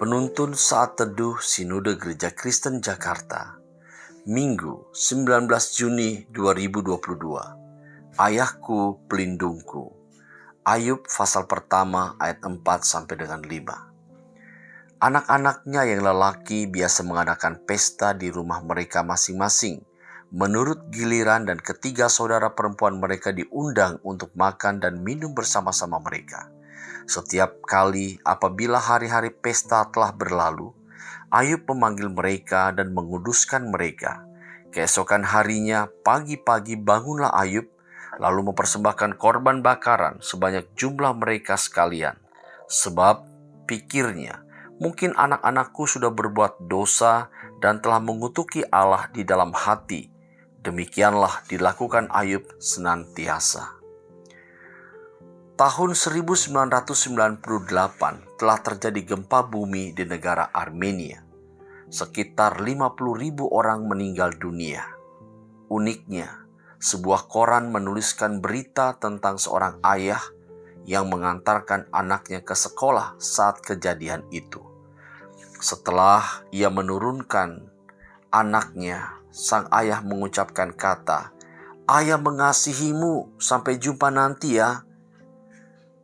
Penuntun Saat Teduh Sinode Gereja Kristen Jakarta, Minggu 19 Juni 2022. Ayahku pelindungku. Ayub pasal pertama ayat 4 sampai dengan 5. Anak-anaknya yang lelaki biasa mengadakan pesta di rumah mereka masing-masing menurut giliran, dan ketiga saudara perempuan mereka diundang untuk makan dan minum bersama-sama mereka. Setiap kali apabila hari-hari pesta telah berlalu, Ayub memanggil mereka dan menguduskan mereka. Keesokan harinya, pagi-pagi bangunlah Ayub, lalu mempersembahkan korban bakaran sebanyak jumlah mereka sekalian. Sebab pikirnya, mungkin anak-anakku sudah berbuat dosa dan telah mengutuki Allah di dalam hati. Demikianlah dilakukan Ayub senantiasa. Tahun 1998 telah terjadi gempa bumi di negara Armenia. Sekitar 50.000 orang meninggal dunia. Uniknya, sebuah koran menuliskan berita tentang seorang ayah yang mengantarkan anaknya ke sekolah saat kejadian itu. Setelah ia menurunkan anaknya, sang ayah mengucapkan kata, "Ayah mengasihimu, sampai jumpa nanti ya."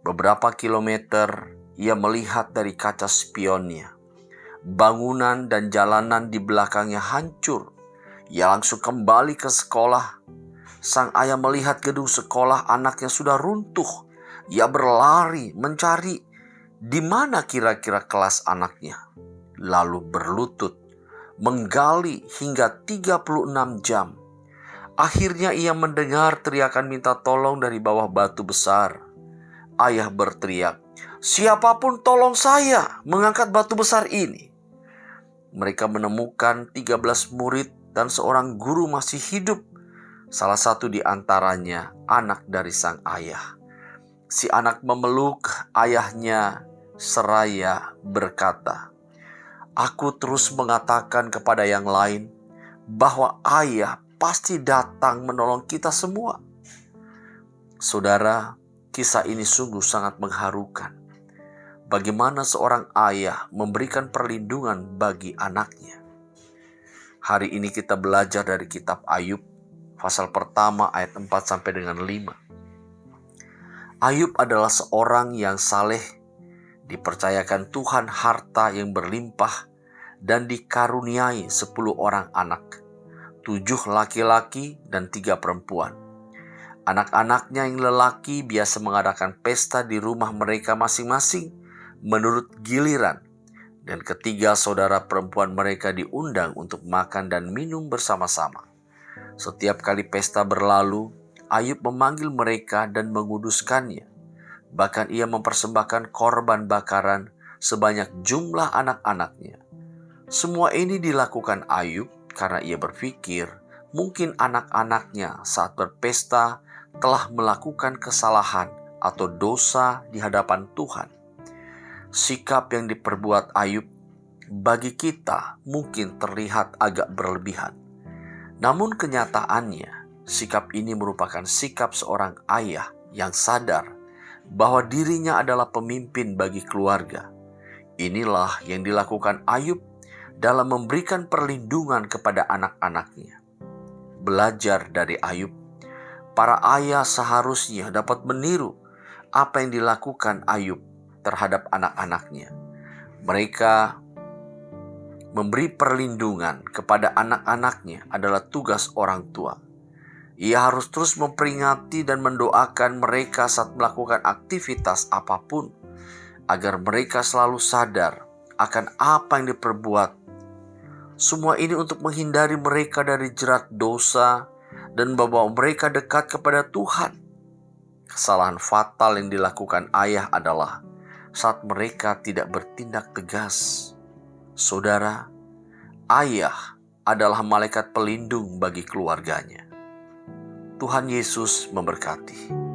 Beberapa kilometer ia melihat dari kaca spionnya. Bangunan dan jalanan di belakangnya hancur. Ia langsung kembali ke sekolah. Sang ayah melihat gedung sekolah anaknya sudah runtuh. Ia berlari mencari di mana kira-kira kelas anaknya. Lalu berlutut, menggali hingga 36 jam. Akhirnya ia mendengar teriakan minta tolong dari bawah batu besar. Ayah berteriak, "Siapapun tolong saya mengangkat batu besar ini." Mereka menemukan 13 murid dan seorang guru masih hidup. Salah satu di antaranya anak dari sang ayah. Si anak memeluk ayahnya seraya berkata, "Aku terus mengatakan kepada yang lain bahwa ayah pasti datang menolong kita semua." Saudara, kisah ini sungguh sangat mengharukan. Bagaimana seorang ayah memberikan perlindungan bagi anaknya. Hari ini kita belajar dari kitab Ayub, pasal pertama ayat 4 sampai dengan 5. Ayub adalah seorang yang saleh, dipercayakan Tuhan harta yang berlimpah, dan dikaruniai 10 orang anak, 7 laki-laki dan 3 perempuan. Anak-anaknya yang lelaki biasa mengadakan pesta di rumah mereka masing-masing menurut giliran, dan ketiga saudara perempuan mereka diundang untuk makan dan minum bersama-sama. Setiap kali pesta berlalu, Ayub memanggil mereka dan menguduskannya. Bahkan ia mempersembahkan korban bakaran sebanyak jumlah anak-anaknya. Semua ini dilakukan Ayub karena ia berpikir mungkin anak-anaknya saat berpesta telah melakukan kesalahan atau dosa di hadapan Tuhan. Sikap yang diperbuat Ayub bagi kita mungkin terlihat agak berlebihan. Namun kenyataannya, sikap ini merupakan sikap seorang ayah yang sadar bahwa dirinya adalah pemimpin bagi keluarga. Inilah yang dilakukan Ayub dalam memberikan perlindungan kepada anak-anaknya. Belajar dari Ayub, para ayah seharusnya dapat meniru apa yang dilakukan Ayub terhadap anak-anaknya. Mereka memberi perlindungan kepada anak-anaknya adalah tugas orang tua. Ia harus terus memperingati dan mendoakan mereka saat melakukan aktivitas apapun, agar mereka selalu sadar akan apa yang diperbuat. Semua ini untuk menghindari mereka dari jerat dosa dan membawa mereka dekat kepada Tuhan. Kesalahan fatal yang dilakukan ayah adalah saat mereka tidak bertindak tegas. Saudara, ayah adalah malaikat pelindung bagi keluarganya. Tuhan Yesus memberkati.